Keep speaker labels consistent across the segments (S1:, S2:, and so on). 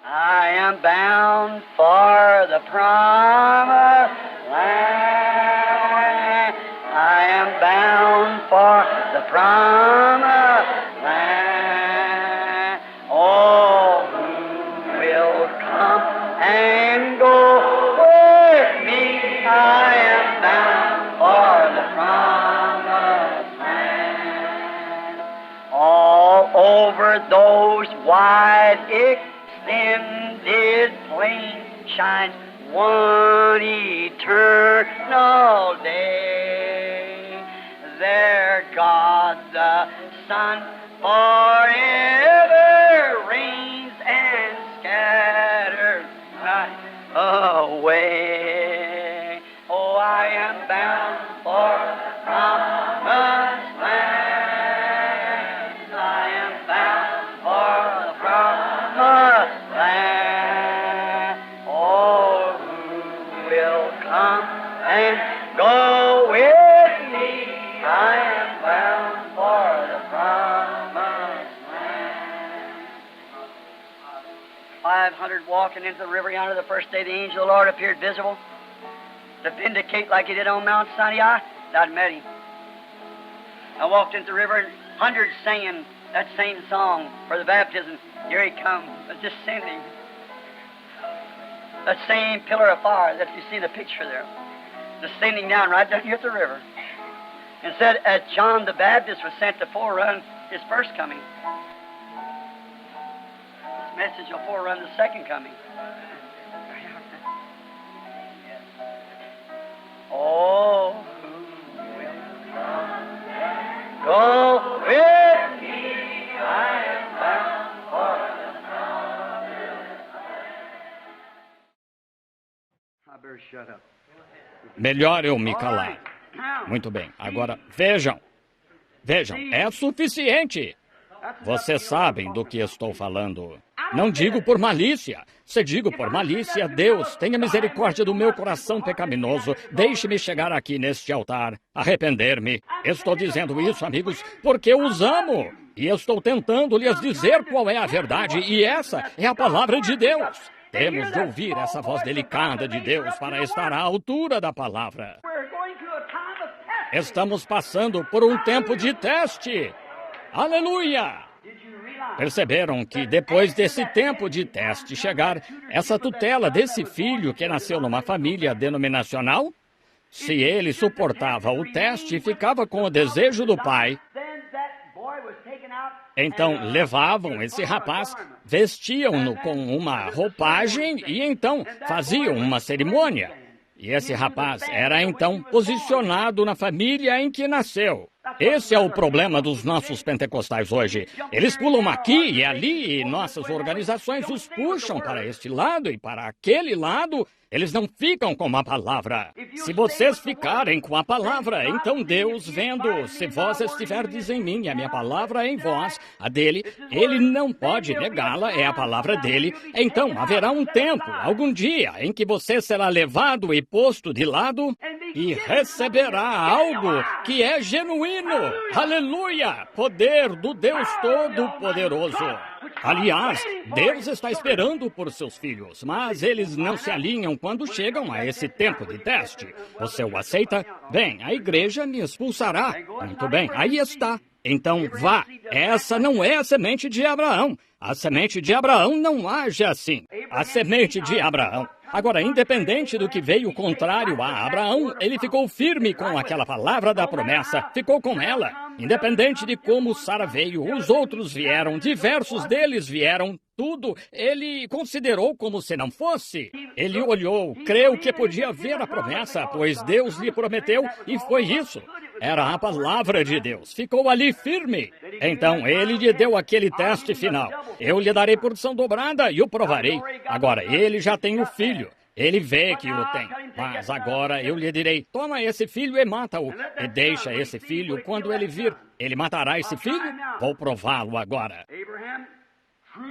S1: I am bound for the promised land. I am bound for the promised land. Oh, who will come and go with me? I am bound for the promised land. All over those wide extended plains shines one eternal day. There God the Son forever reigns and scatters night away. Oh, I am bound for the promised land. I am bound for the promised land. Oh, who will come and go with me? I am bound for the promised land. 500 walking into the river yonder the first day the angel of the Lord appeared visible to vindicate like he did on Mount Sinai. I'd met him. I walked into the river and hundreds singing that same song for the baptism. Here he comes, descending. That same pillar of fire that you see in the picture there, descending down right down here at the river. And said, as John the Baptist was sent to forerun his first coming, this message will forerun the second coming. Oh, who will come and go with me? I am bound for the promised land. I better shut up.
S2: Melhor eu me calar. Muito bem. Agora, vejam. Vejam, é suficiente. Vocês sabem do que estou falando. Não digo por malícia. Se digo por malícia, Deus, tenha misericórdia do meu coração pecaminoso. Deixe-me chegar aqui neste altar, arrepender-me. Estou dizendo isso, amigos, porque eu os amo. E estou tentando lhes dizer qual é a verdade. E essa é a palavra de Deus. Temos de ouvir essa voz delicada de Deus para estar à altura da palavra. Estamos passando por um tempo de teste. Aleluia! Perceberam que depois desse tempo de teste chegar, essa tutela desse filho que nasceu numa família denominacional, se ele suportava o teste e ficava com o desejo do pai, então levavam esse rapaz, vestiam-no com uma roupagem e então faziam uma cerimônia. E esse rapaz era então posicionado na família em que nasceu. Esse é o problema dos nossos pentecostais hoje. Eles pulam aqui e ali e nossas organizações os puxam para este lado e para aquele lado. Eles não ficam com a palavra. Se vocês ficarem com a palavra, então Deus vendo, se vós estiverdes em mim e a minha palavra em vós, a dele, ele não pode negá-la, é a palavra dele. Então haverá um tempo, algum dia, em que você será levado e posto de lado e receberá algo que é genuíno. Aleluia! Poder do Deus Todo-Poderoso. Aliás, Deus está esperando por seus filhos, mas eles não se alinham quando chegam a esse tempo de teste. Você o aceita? Bem, a igreja me expulsará. Muito bem, aí está. Então vá. Essa não é a semente de Abraão. A semente de Abraão não age assim. A semente de Abraão. Agora, independente do que veio contrário a Abraão, ele ficou firme com aquela palavra da promessa, ficou com ela. Independente de como Sara veio, os outros vieram, diversos deles vieram, tudo ele considerou como se não fosse. Ele olhou, creu que podia ver a promessa, pois Deus lhe prometeu, e foi isso. Era a palavra de Deus. Ficou ali firme. Então ele lhe deu aquele teste final. Eu lhe darei porção dobrada e o provarei. Agora, ele já tem o filho. Ele vê que o tem. Mas agora eu lhe direi, toma esse filho e mata-o. E deixa esse filho, quando ele vir, ele matará esse filho? Vou prová-lo agora.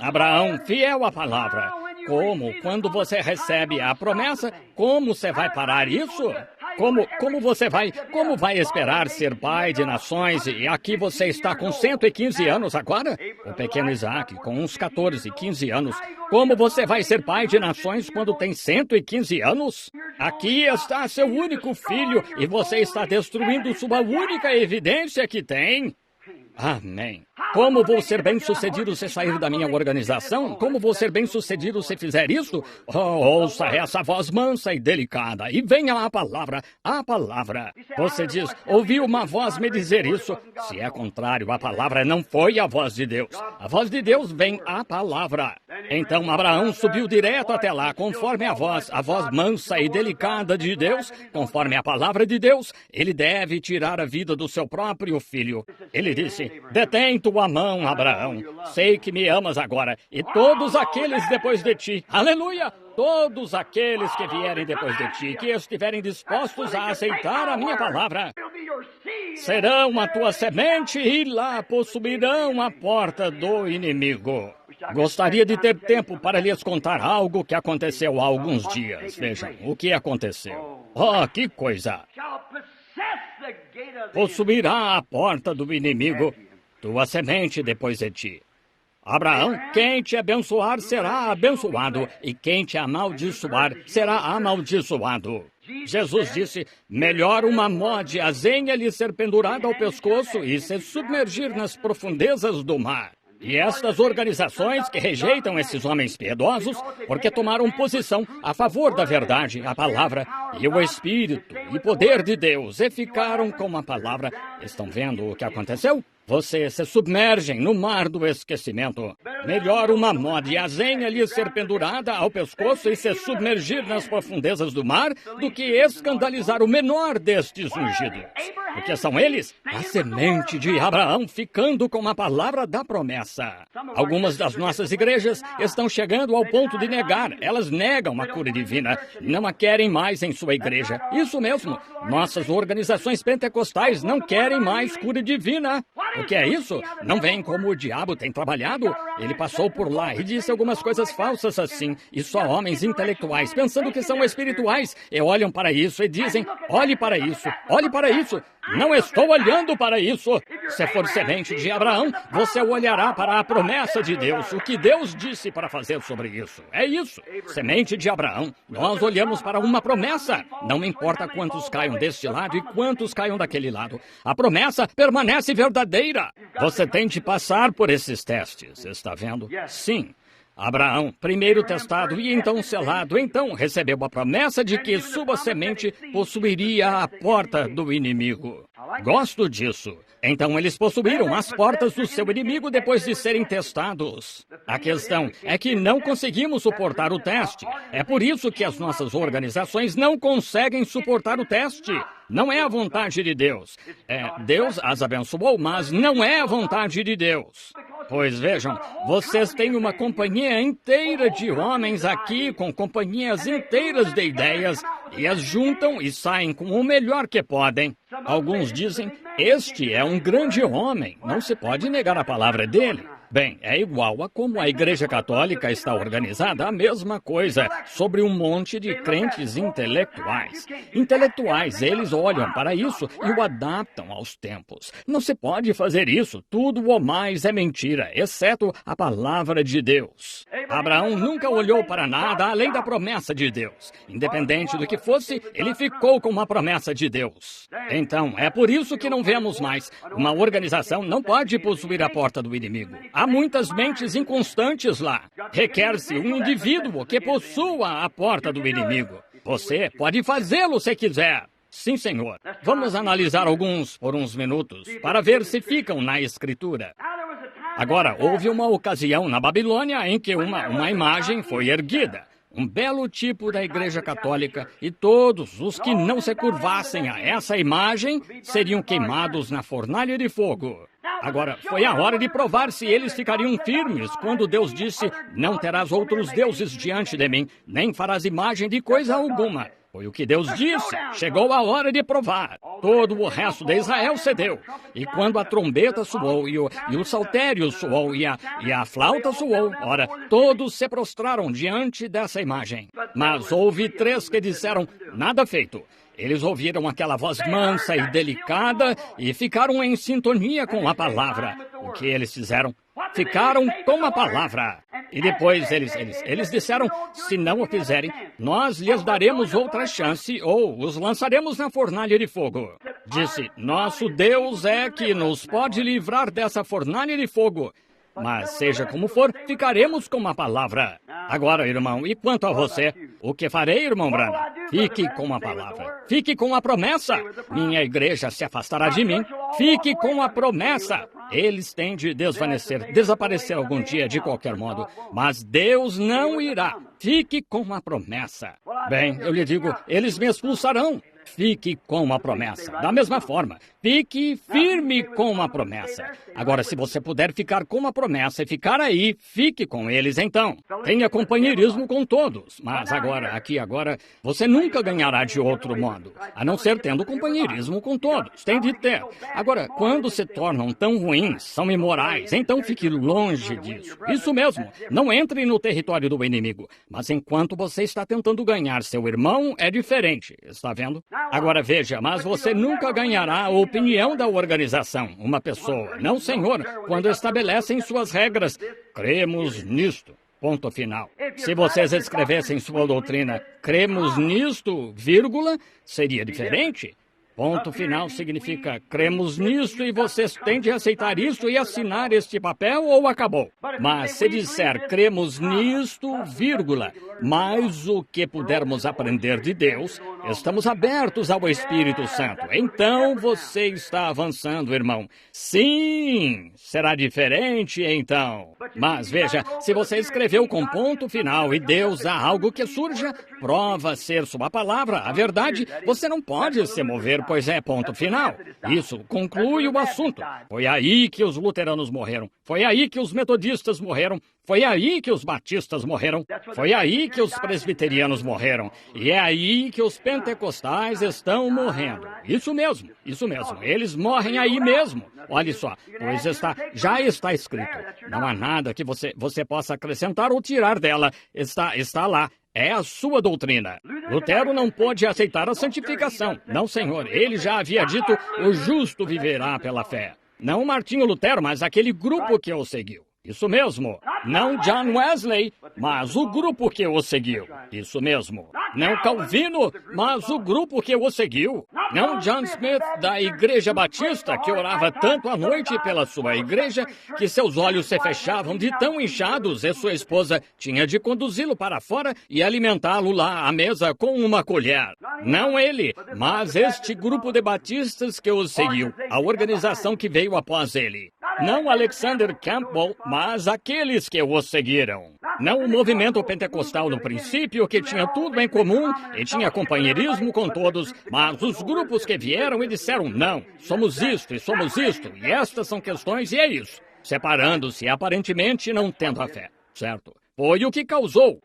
S2: Abraão, fiel à palavra. Como, quando você recebe a promessa, como você vai parar isso? Como vai esperar ser pai de nações e aqui você está com 115 anos agora? O pequeno Isaac, com uns 14, 15 anos. Como você vai ser pai de nações quando tem 115 anos? Aqui está seu único filho e você está destruindo sua única evidência que tem. Amém. Como vou ser bem-sucedido se sair da minha organização? Como vou ser bem-sucedido se fizer isso? Oh, ouça essa voz mansa e delicada e venha a palavra, a palavra. Você diz, ouvi uma voz me dizer isso. Se é contrário, a palavra não foi a voz de Deus. A voz de Deus vem a palavra. Então Abraão subiu direto até lá, conforme a voz mansa e delicada de Deus, conforme a palavra de Deus, ele deve tirar a vida do seu próprio filho. Ele disse, detém tua mão, Abraão. Sei que me amas agora, e todos aqueles depois de ti. Aleluia! Todos aqueles que vierem depois de ti, que estiverem dispostos a aceitar a minha palavra, serão a tua semente e lá possuirão a porta do inimigo. Gostaria de ter tempo para lhes contar algo que aconteceu há alguns dias. Vejam, o que aconteceu. Oh, que coisa! Possuirá a porta do inimigo, tua semente depois de ti. Abraão, quem te abençoar será abençoado, e quem te amaldiçoar será amaldiçoado. Jesus disse, melhor uma mó de azenha lhe ser pendurada ao pescoço e se submergir nas profundezas do mar. E estas organizações que rejeitam esses homens piedosos, porque tomaram posição a favor da verdade, a palavra e o Espírito e poder de Deus, e ficaram com a palavra. Estão vendo o que aconteceu? Vocês se submergem no mar do esquecimento. Melhor uma mó de azenha lhe ser pendurada ao pescoço e se submergir nas profundezas do mar do que escandalizar o menor destes ungidos. Porque são eles, a semente de Abraão, ficando com a palavra da promessa. Algumas das nossas igrejas estão chegando ao ponto de negar. Elas negam a cura divina. Não a querem mais em sua igreja. Isso mesmo. Nossas organizações pentecostais não querem mais cura divina. O que é isso? Não veem como o diabo tem trabalhado? Ele passou por lá e disse algumas coisas falsas assim. E só homens intelectuais, pensando que são espirituais, e olham para isso e dizem, olhe para isso, olhe para isso. Não estou olhando para isso. Se for semente de Abraão, você olhará para a promessa de Deus, o que Deus disse para fazer sobre isso. É isso. Semente de Abraão. Nós olhamos para uma promessa. Não importa quantos caiam deste lado e quantos caiam daquele lado. A promessa permanece verdadeira. Você tem de passar por esses testes, está vendo? Sim. Abraão, primeiro testado e então selado, então recebeu a promessa de que sua semente possuiria a porta do inimigo. Gosto disso. Então eles possuíram as portas do seu inimigo depois de serem testados. A questão é que não conseguimos suportar o teste. É por isso que as nossas organizações não conseguem suportar o teste. Não é a vontade de Deus. Deus as abençoou, mas não é a vontade de Deus. Pois vejam, vocês têm uma companhia inteira de homens aqui com companhias inteiras de ideias e as juntam e saem com o melhor que podem. Alguns dizem, este é um grande homem, não se pode negar a palavra dele. Bem, é igual a como a Igreja Católica está organizada, a mesma coisa, sobre um monte de crentes intelectuais. Intelectuais, eles olham para isso e o adaptam aos tempos. Não se pode fazer isso, tudo ou mais é mentira, exceto a palavra de Deus. Abraão nunca olhou para nada além da promessa de Deus. Independente do que fosse, ele ficou com uma promessa de Deus. Então, é por isso que não vemos mais. Uma organização não pode possuir a porta do inimigo. Há muitas mentes inconstantes lá. Requer-se um indivíduo que possua a porta do inimigo. Você pode fazê-lo se quiser. Sim, senhor. Vamos analisar alguns por uns minutos para ver se ficam na Escritura. Agora, houve uma ocasião na Babilônia em que uma imagem foi erguida. Um belo tipo da Igreja Católica, e todos os que não se curvassem a essa imagem seriam queimados na fornalha de fogo. Agora, foi a hora de provar se eles ficariam firmes quando Deus disse, não terás outros deuses diante de mim, nem farás imagem de coisa alguma. Foi o que Deus disse. Chegou a hora de provar. Todo o resto de Israel cedeu. E quando a trombeta soou, e o saltério soou, e a flauta soou, ora, todos se prostraram diante dessa imagem. Mas houve 3 que disseram, nada feito. Eles ouviram aquela voz mansa e delicada e ficaram em sintonia com a palavra. O que eles fizeram? Ficaram com a palavra. E depois eles disseram, se não o fizerem, nós lhes daremos outra chance ou os lançaremos na fornalha de fogo. Disse, nosso Deus é que nos pode livrar dessa fornalha de fogo. Mas seja como for, ficaremos com a palavra. Agora, irmão, e quanto a você? O que farei, irmão Branham? Fique com a palavra. Fique com a promessa. Minha igreja se afastará de mim. Fique com a promessa. Eles têm de desvanecer, desaparecer algum dia de qualquer modo. Mas Deus não irá. Fique com a promessa. Bem, eu lhe digo, eles me expulsarão. Fique com a promessa. Da mesma forma, fique firme com a promessa. Agora, se você puder ficar com a promessa e ficar aí, fique com eles então. Tenha companheirismo com todos. Mas agora, você nunca ganhará de outro modo, a não ser tendo companheirismo com todos. Tem de ter. Agora, quando se tornam tão ruins, são imorais, então fique longe disso. Isso mesmo. Não entre no território do inimigo. Mas enquanto você está tentando ganhar seu irmão, é diferente. Está vendo? Agora veja, mas você nunca ganhará a opinião da organização, uma pessoa, não senhor, quando estabelecem suas regras. Cremos nisto. Ponto final. Se vocês escrevessem sua doutrina, cremos nisto, vírgula, seria diferente. Ponto final significa, cremos nisto e vocês têm de aceitar isso e assinar este papel ou acabou. Mas se disser, cremos nisto, vírgula, mais o que pudermos aprender de Deus, estamos abertos ao Espírito Santo. Então você está avançando, irmão. Sim, será diferente então. Mas veja, se você escreveu com ponto final e Deus há algo que surja, prova ser sua palavra, a verdade, você não pode se mover, pois é ponto final. Isso conclui o assunto. Foi aí que os luteranos morreram. Foi aí que os metodistas morreram. Foi aí que os batistas morreram. Foi aí que os presbiterianos morreram. E é aí que os pentecostais estão morrendo. Isso mesmo, isso mesmo. Eles morrem aí mesmo. Olha só, pois já está escrito. Não há nada que você possa acrescentar ou tirar dela. Está lá. É a sua doutrina. Lutero não pôde aceitar a santificação. Não, senhor. Ele já havia dito, o justo viverá pela fé. Não Martinho Lutero, mas aquele grupo que o seguiu. Isso mesmo. Não John Wesley, mas o grupo que o seguiu. Isso mesmo. Não Calvino, mas o grupo que o seguiu. Não John Smith, da Igreja Batista, que orava tanto à noite pela sua igreja, que seus olhos se fechavam de tão inchados e sua esposa tinha de conduzi-lo para fora e alimentá-lo lá à mesa com uma colher. Não ele, mas este grupo de batistas que o seguiu, a organização que veio após ele. Não Alexander Campbell, mas aqueles que o seguiram. Não o movimento pentecostal no princípio, que tinha tudo em comum e tinha companheirismo com todos, mas os grupos que vieram e disseram, não, somos isto e estas são questões e é isso. Separando-se, aparentemente não tendo a fé, certo? Foi o que causou.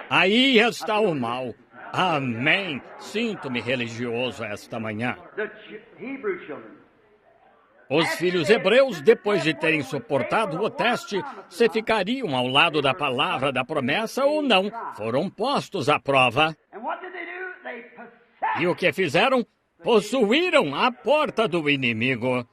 S2: Aí está o mal. Amém. Sinto-me religioso esta manhã. Os filhos hebreus, depois de terem suportado o teste, se ficariam ao lado da palavra da promessa ou não, foram postos à prova. E o que fizeram? Possuíram a porta do inimigo.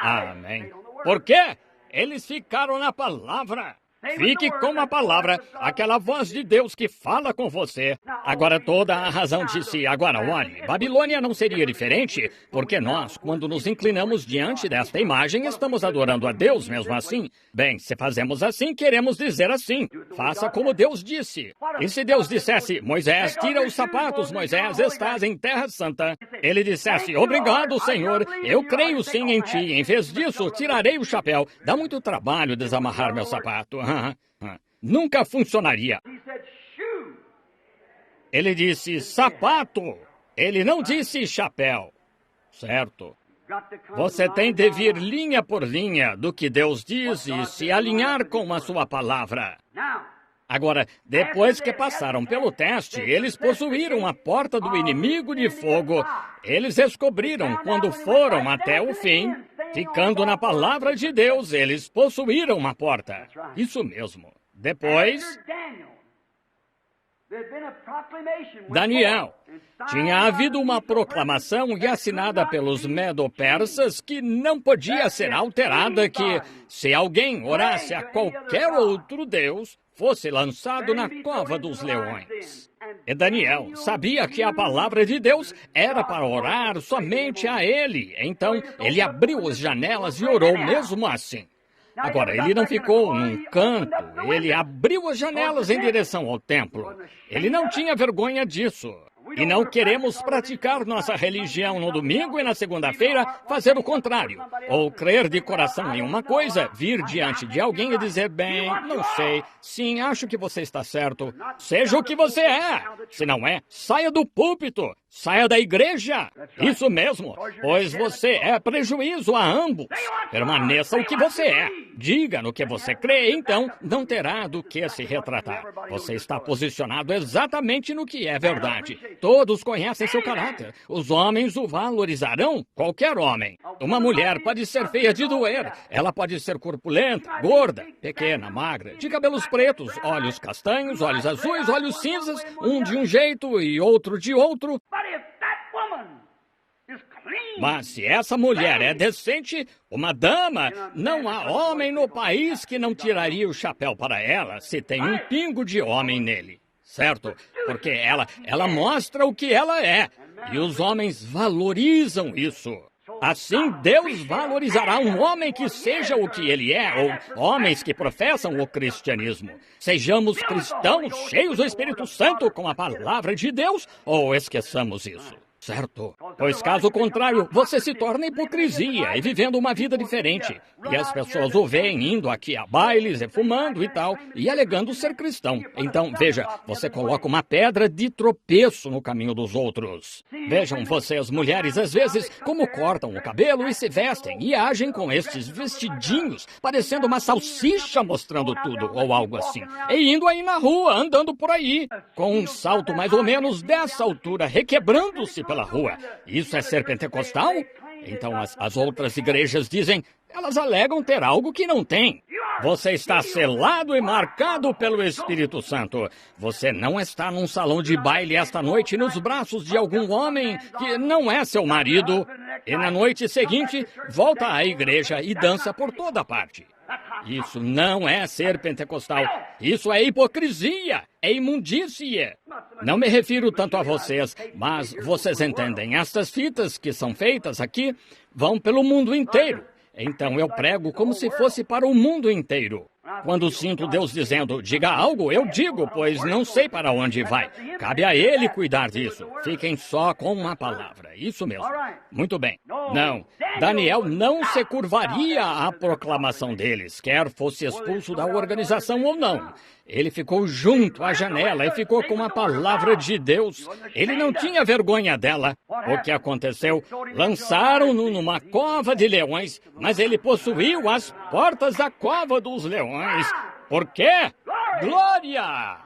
S2: Amém. Por quê? Eles ficaram na palavra. Fique com a palavra, aquela voz de Deus que fala com você. Agora toda a razão de si. Agora olhe, Babilônia não seria diferente, porque nós, quando nos inclinamos diante desta imagem, estamos adorando a Deus mesmo assim. Bem, se fazemos assim, queremos dizer assim. Faça como Deus disse. E se Deus dissesse, Moisés, tira os sapatos, Moisés, estás em terra santa. Ele dissesse, obrigado, Senhor, eu creio sim em ti. Em vez disso, tirarei o chapéu. Dá muito trabalho desamarrar meu sapato. Nunca funcionaria. Ele disse sapato. Ele não disse chapéu. Certo? Você tem de vir linha por linha do que Deus diz e se alinhar com a sua palavra. Agora, depois que passaram pelo teste, eles possuíram a porta do inimigo de fogo. Eles descobriram quando foram até o fim, ficando na palavra de Deus, eles possuíram uma porta. Isso mesmo. Depois, Daniel, tinha havido uma proclamação e assinada pelos medo-persas que não podia ser alterada, que se alguém orasse a qualquer outro deus, fosse lançado na cova dos leões. E Daniel sabia que a palavra de Deus era para orar somente a ele. Então, ele abriu as janelas e orou mesmo assim. Agora, ele não ficou num canto, ele abriu as janelas em direção ao templo. Ele não tinha vergonha disso. E não queremos praticar nossa religião no domingo e na segunda-feira fazer o contrário. Ou crer de coração em uma coisa, vir diante de alguém e dizer, bem, não sei, sim, acho que você está certo. Seja o que você é. Se não é, saia do púlpito. Saia da igreja! Isso mesmo, pois você é prejuízo a ambos. Permaneça o que você é. Diga no que você crê, então não terá do que se retratar. Você está posicionado exatamente no que é verdade. Todos conhecem seu caráter. Os homens o valorizarão, qualquer homem. Uma mulher pode ser feia de doer. Ela pode ser corpulenta, gorda, pequena, magra, de cabelos pretos, olhos castanhos, olhos azuis, olhos cinzas, um de um jeito e outro de outro. Mas se essa mulher é decente, uma dama, não há homem no país que não tiraria o chapéu para ela se tem um pingo de homem nele. Certo? Porque ela mostra o que ela é. E os homens valorizam isso. Assim, Deus valorizará um homem que seja o que ele é, ou homens que professam o cristianismo. Sejamos cristãos cheios do Espírito Santo com a palavra de Deus, ou esqueçamos isso. Certo? Pois caso contrário, você se torna hipocrisia e vivendo uma vida diferente. E as pessoas o veem indo aqui a bailes e fumando e tal, e alegando ser cristão. Então, veja, você coloca uma pedra de tropeço no caminho dos outros. Vejam vocês, mulheres, às vezes, como cortam o cabelo e se vestem e agem com estes vestidinhos, parecendo uma salsicha mostrando tudo, ou algo assim. E indo aí na rua, andando por aí, com um salto mais ou menos dessa altura, requebrando-se pela rua. Isso é ser pentecostal? Então as outras igrejas dizem, elas alegam ter algo que não tem. Você está selado e marcado pelo Espírito Santo. Você não está num salão de baile esta noite nos braços de algum homem que não é seu marido. E na noite seguinte, volta à igreja e dança por toda parte. Isso não é ser pentecostal. Isso é hipocrisia, é imundícia. Não me refiro tanto a vocês, mas vocês entendem. Estas fitas que são feitas aqui vão pelo mundo inteiro. Então eu prego como se fosse para o mundo inteiro. Quando sinto Deus dizendo, diga algo, eu digo, pois não sei para onde vai. Cabe a Ele cuidar disso. Fiquem só com uma palavra. Isso mesmo. Muito bem. Não, Daniel não se curvaria à proclamação deles, quer fosse expulso da organização ou não. Ele ficou junto à janela e ficou com a palavra de Deus. Ele não tinha vergonha dela. O que aconteceu? Lançaram-no numa cova de leões, mas ele possuiu as portas da cova dos leões. Por quê? Glória!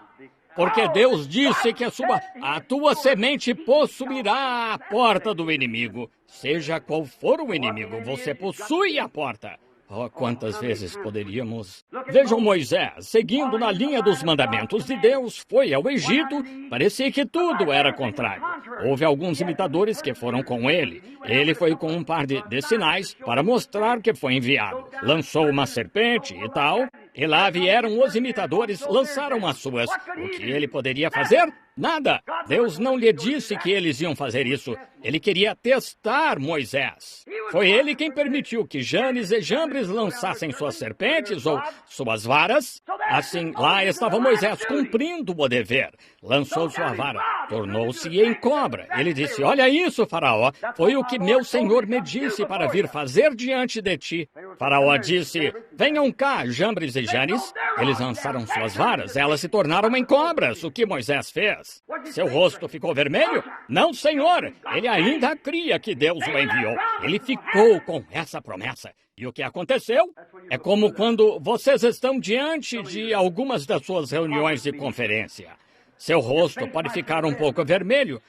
S2: Porque Deus disse que a tua semente possuirá a porta do inimigo. Seja qual for o inimigo, você possui a porta. Oh, quantas vezes poderíamos... Vejam Moisés, seguindo na linha dos mandamentos de Deus, foi ao Egito, parecia que tudo era contrário. Houve alguns imitadores que foram com ele. Ele foi com um par de sinais para mostrar que foi enviado. Lançou uma serpente e tal, e lá vieram os imitadores, lançaram as suas. O que ele poderia fazer? Nada. Deus não lhe disse que eles iam fazer isso. Ele queria testar Moisés. Foi ele quem permitiu que Janes e Jambres lançassem suas serpentes ou suas varas. Assim, lá estava Moisés cumprindo o dever. Lançou sua vara, tornou-se em cobra. Ele disse, olha isso, Faraó, foi o que meu senhor me disse para vir fazer diante de ti. Faraó disse, venham cá, Jambres e Janes. Eles lançaram suas varas, elas se tornaram em cobras. O que Moisés fez? Seu rosto ficou vermelho? Não, senhor, ele ainda cria que Deus o enviou. Ele ficou com essa promessa. E o que aconteceu? É como quando vocês estão diante de algumas das suas reuniões de conferência. Seu rosto pode ficar um pouco vermelho.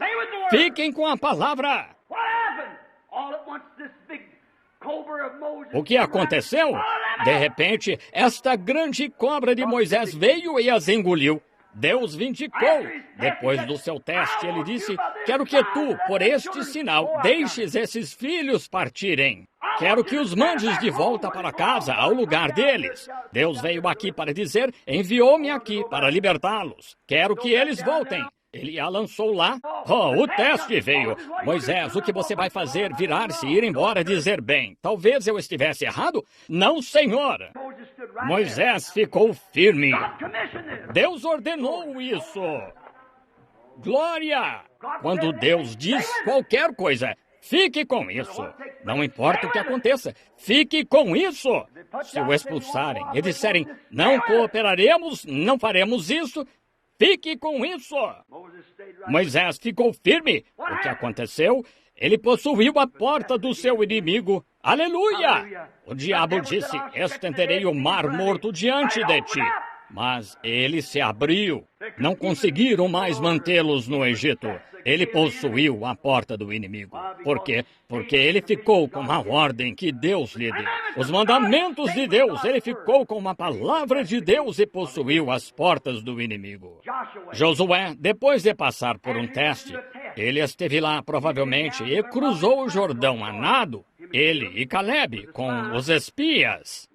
S2: Fiquem com a palavra. O que aconteceu? De repente, esta grande cobra de Moisés veio e as engoliu. Deus vindicou. Depois do seu teste, ele disse: quero que tu, por este sinal, deixes esses filhos partirem. Quero que os mandes de volta para casa, ao lugar deles. Deus veio aqui para dizer: enviou-me aqui para libertá-los. Quero que eles voltem. Ele a lançou lá. Oh, o teste veio. Moisés, o que você vai fazer? Virar-se, ir embora, dizer: bem, talvez eu estivesse errado? Não, Senhor. Moisés ficou firme. Deus ordenou isso. Glória! Quando Deus diz qualquer coisa, fique com isso. Não importa o que aconteça, fique com isso. Se o expulsarem e disserem: não cooperaremos, não faremos isso, fique com isso. Moisés ficou firme. O que aconteceu? Ele possuiu a porta do seu inimigo. Aleluia! O diabo disse: estenderei o mar morto diante de ti. Mas ele se abriu. Não conseguiram mais mantê-los no Egito. Ele possuiu a porta do inimigo. Por quê? Porque ele ficou com a ordem que Deus lhe deu. Os mandamentos de Deus. Ele ficou com a palavra de Deus e possuiu as portas do inimigo. Josué, depois de passar por um teste, ele esteve lá provavelmente e cruzou o Jordão a nado. Ele e Caleb, com os espias.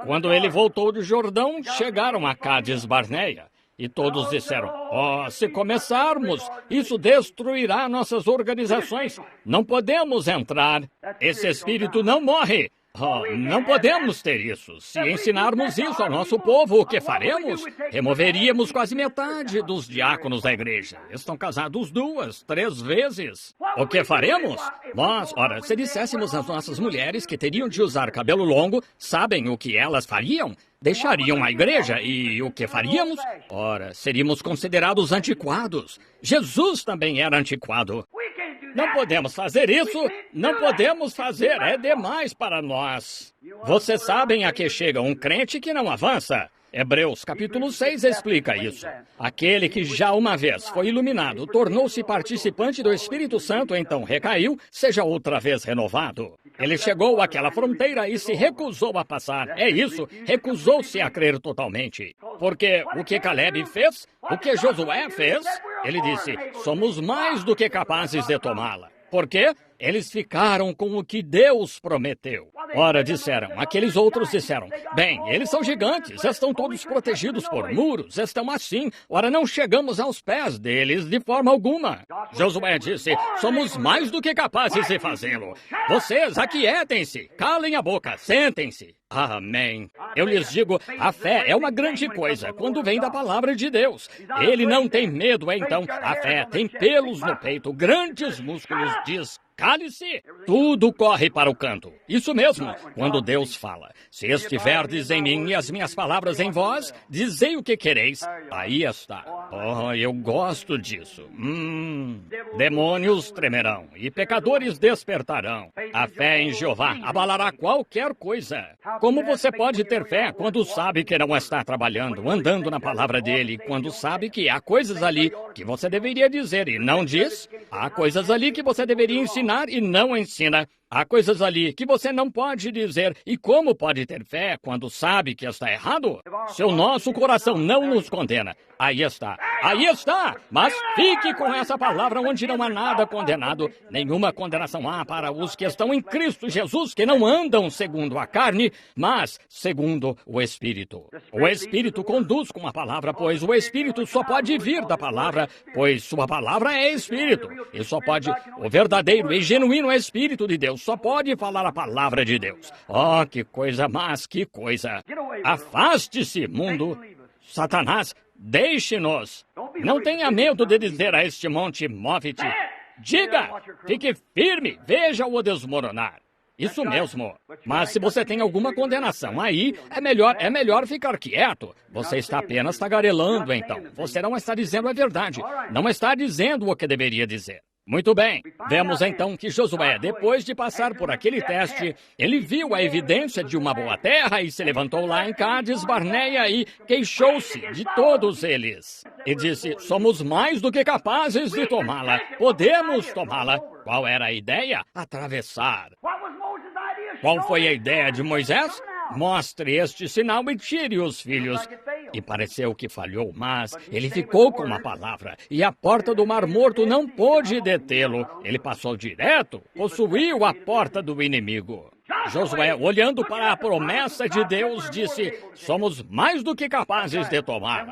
S2: Quando ele voltou do Jordão, chegaram a Cádiz Barneia. E todos disseram: oh, se começarmos, isso destruirá nossas organizações. Não podemos entrar. Esse espírito não morre. Oh, não podemos ter isso. Se ensinarmos isso ao nosso povo, o que faremos? Removeríamos quase metade dos diáconos da igreja. Estão casados 2, 3 vezes. O que faremos? Nós, ora, se disséssemos às nossas mulheres que teriam de usar cabelo longo, sabem o que elas fariam? Deixariam a igreja e o que faríamos? Ora, seríamos considerados antiquados. Jesus também era antiquado. Não podemos fazer isso, não podemos fazer, é demais para nós. Vocês sabem a que chega um crente que não avança. Hebreus capítulo 6 explica isso. Aquele que já uma vez foi iluminado, tornou-se participante do Espírito Santo, então recaiu, seja outra vez renovado. Ele chegou àquela fronteira e se recusou a passar. É isso, recusou-se a crer totalmente. Porque o que Caleb fez, o que Josué fez, ele disse: somos mais do que capazes de tomá-la. Por quê? Eles ficaram com o que Deus prometeu. Ora, disseram, aqueles outros disseram: bem, eles são gigantes, estão todos protegidos por muros, estão assim, ora não chegamos aos pés deles de forma alguma. Josué disse: somos mais do que capazes de fazê-lo. Vocês aquietem-se, calem a boca, sentem-se. Amém. Eu lhes digo, a fé é uma grande coisa quando vem da palavra de Deus. Ele não tem medo, então. A fé tem pelos no peito, grandes músculos, diz: cale-se. Tudo corre para o canto. Isso mesmo, quando Deus fala: se estiverdes em mim e as minhas palavras em vós, dizei o que quereis. Aí está. Oh, eu gosto disso. Demônios tremerão e pecadores despertarão. A fé em Jeová abalará qualquer coisa. Como você pode ter fé quando sabe que não está trabalhando, andando na palavra dele, quando sabe que há coisas ali que você deveria dizer e não diz? Há coisas ali que você deveria ensinar e não ensina. Há coisas ali que você não pode dizer. E como pode ter fé quando sabe que está errado? Se o nosso coração não nos condena, aí está. Aí está! Mas fique com essa palavra onde não há nada condenado. Nenhuma condenação há para os que estão em Cristo Jesus, que não andam segundo a carne, mas segundo o Espírito. O Espírito conduz com a palavra, pois o Espírito só pode vir da palavra, pois sua palavra é Espírito. E só pode, o verdadeiro e genuíno Espírito de Deus, só pode falar a palavra de Deus. Oh, que coisa, mas que coisa. Afaste-se, mundo. Satanás, deixe-nos. Não tenha medo de dizer a este monte: move-te. Diga, fique firme, veja-o desmoronar. Isso mesmo. Mas se você tem alguma condenação aí, é melhor ficar quieto. Você está apenas tagarelando, então. Você não está dizendo a verdade. Não está dizendo o que deveria dizer. Muito bem. Vemos então que Josué, depois de passar por aquele teste, ele viu a evidência de uma boa terra e se levantou lá em Cádiz Barneia e queixou-se de todos eles. E disse: somos mais do que capazes de tomá-la. Podemos tomá-la. Qual era a ideia? Atravessar. Qual foi a ideia de Moisés? Mostre este sinal e tire os filhos. e pareceu que falhou, mas ele ficou com uma palavra, e a porta do Mar Morto não pôde detê-lo. Ele passou direto, possuiu a porta do inimigo. Josué, olhando para a promessa de Deus, disse: somos mais do que capazes de tomar.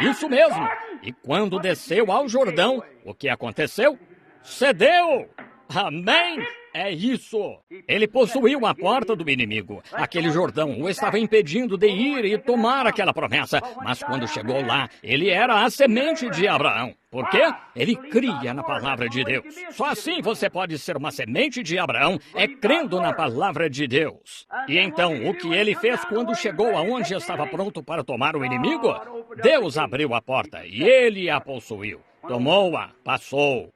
S2: Isso mesmo. E quando desceu ao Jordão, o que aconteceu? Cedeu! Amém! É isso! Ele possuiu a porta do inimigo. Aquele Jordão o estava impedindo de ir e tomar aquela promessa. Mas quando chegou lá, ele era a semente de Abraão. Por quê? Ele cria na palavra de Deus. Só assim você pode ser uma semente de Abraão, é crendo na palavra de Deus. E então, o que ele fez quando chegou aonde estava pronto para tomar o inimigo? Deus abriu a porta e ele a possuiu. Tomou-a, passou.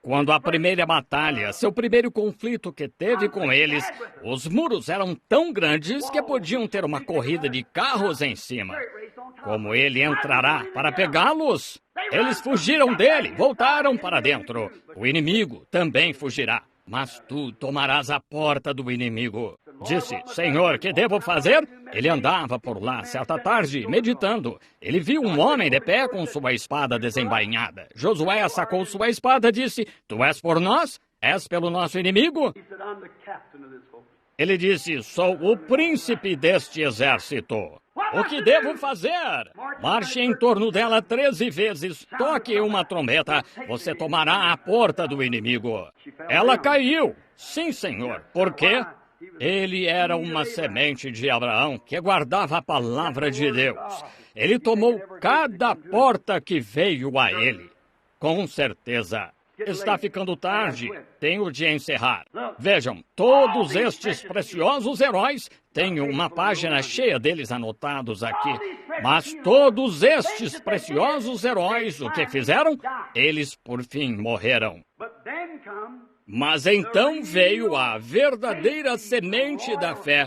S2: Quando a primeira batalha, seu primeiro conflito que teve com eles, os muros eram tão grandes que podiam ter uma corrida de carros em cima. Como ele entrará para pegá-los? Eles fugiram dele, voltaram para dentro. O inimigo também fugirá. Mas tu tomarás a porta do inimigo. Disse: Senhor, que devo fazer? Ele andava por lá certa tarde, meditando. Ele viu um homem de pé com sua espada desembainhada. Josué sacou sua espada e disse: Tu és por nós? És pelo nosso inimigo? Ele disse: Sou o príncipe deste exército. O que devo fazer? Marche em torno dela 13 vezes, toque uma trombeta, você tomará a porta do inimigo. Ela caiu. Sim, senhor. Por quê? Ele era uma semente de Abraão que guardava a palavra de Deus. Ele tomou cada porta que veio a ele. Com certeza. Está ficando tarde. Tenho de encerrar. Vejam, todos estes preciosos heróis, tenho uma página cheia deles anotados aqui. Mas todos estes preciosos heróis, o que fizeram? Eles, por fim, morreram. Mas então veio a verdadeira semente da fé,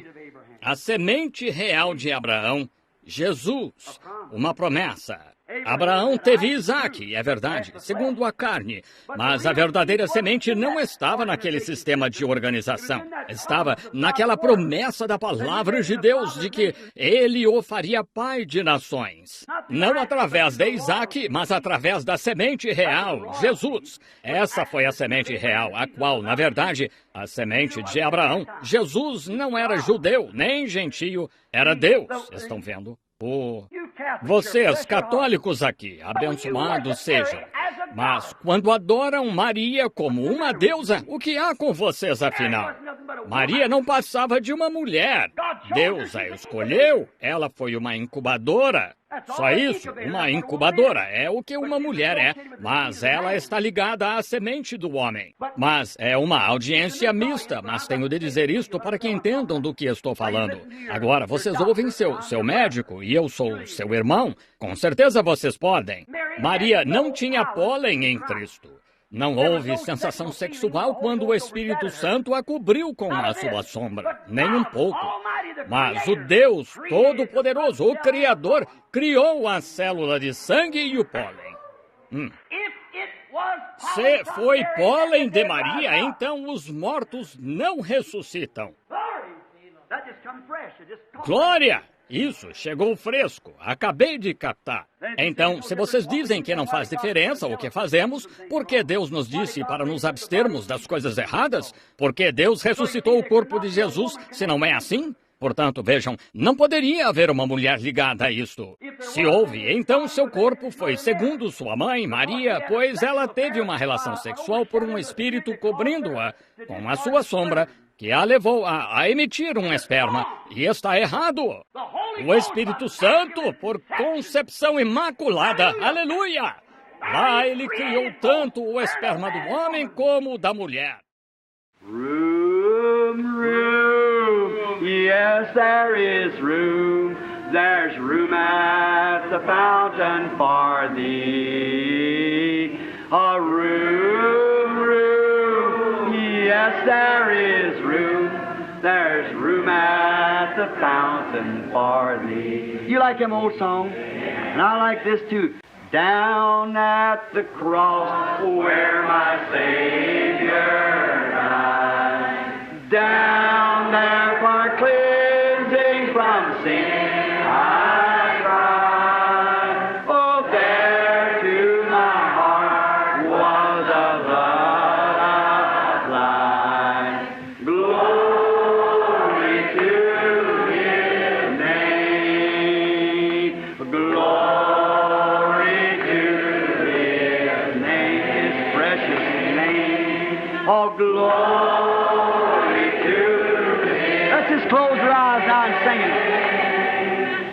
S2: a semente real de Abraão, Jesus, uma promessa. Abraão teve Isaque, é verdade, segundo a carne, mas a verdadeira semente não estava naquele sistema de organização. Estava naquela promessa da palavra de Deus de que ele o faria pai de nações. Não através de Isaque, mas através da semente real, Jesus. Essa foi a semente real, a qual, na verdade, a semente de Abraão. Jesus não era judeu, nem gentio, era Deus, estão vendo? Vocês, católicos aqui, abençoados sejam. Mas quando adoram Maria como uma deusa, o que há com vocês afinal? Maria não passava de uma mulher. Deus a escolheu, ela foi uma incubadora. Só isso, uma incubadora é o que uma mulher é, mas ela está ligada à semente do homem. Mas é uma audiência mista, mas tenho de dizer isto para que entendam do que estou falando. Agora, vocês ouvem seu médico e eu sou seu irmão, com certeza vocês podem. Maria não tinha pólen em Cristo. Não houve sensação sexual quando o Espírito Santo a cobriu com a sua sombra, nem um pouco. Mas o Deus Todo-Poderoso, o Criador, criou a célula de sangue e o pólen. Se foi pólen de Maria, então os mortos não ressuscitam. Glória! Isso, chegou fresco. Acabei de captar. Então, se vocês dizem que não faz diferença o que fazemos, por que Deus nos disse para nos abstermos das coisas erradas? Por que Deus ressuscitou o corpo de Jesus, se não é assim? Portanto, vejam, não poderia haver uma mulher ligada a isto. Se houve, então seu corpo foi segundo sua mãe, Maria, pois ela teve uma relação sexual por um espírito cobrindo-a com a sua sombra, que a levou a emitir um esperma. E está errado. O Espírito Santo, por concepção imaculada, aleluia! Lá ele criou tanto o esperma do homem como o da mulher.
S3: Room, room, yes, there is room. There's room at the fountain for thee. A room, room, yes, there is room. There's room at the fountain for thee.
S1: You like them old songs? And I like this too.
S3: Down at the cross where my Savior died. Down there for cleansing from sin. Just close your eyes now and sing it.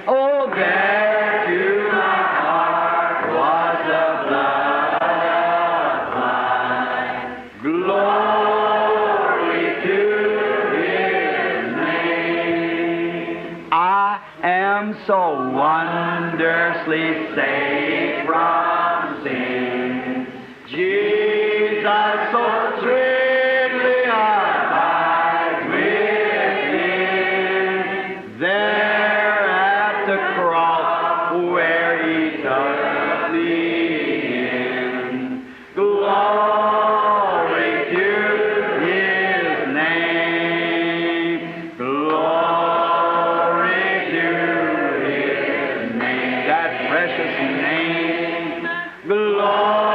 S3: Oh, there to my heart was the blood applied. Glory to His name. I am so wondrously saved from sin. Jesus so sweetly abides within. There at the cross where He took me in. Glory to His name. Glory to His name. That precious name. Glory.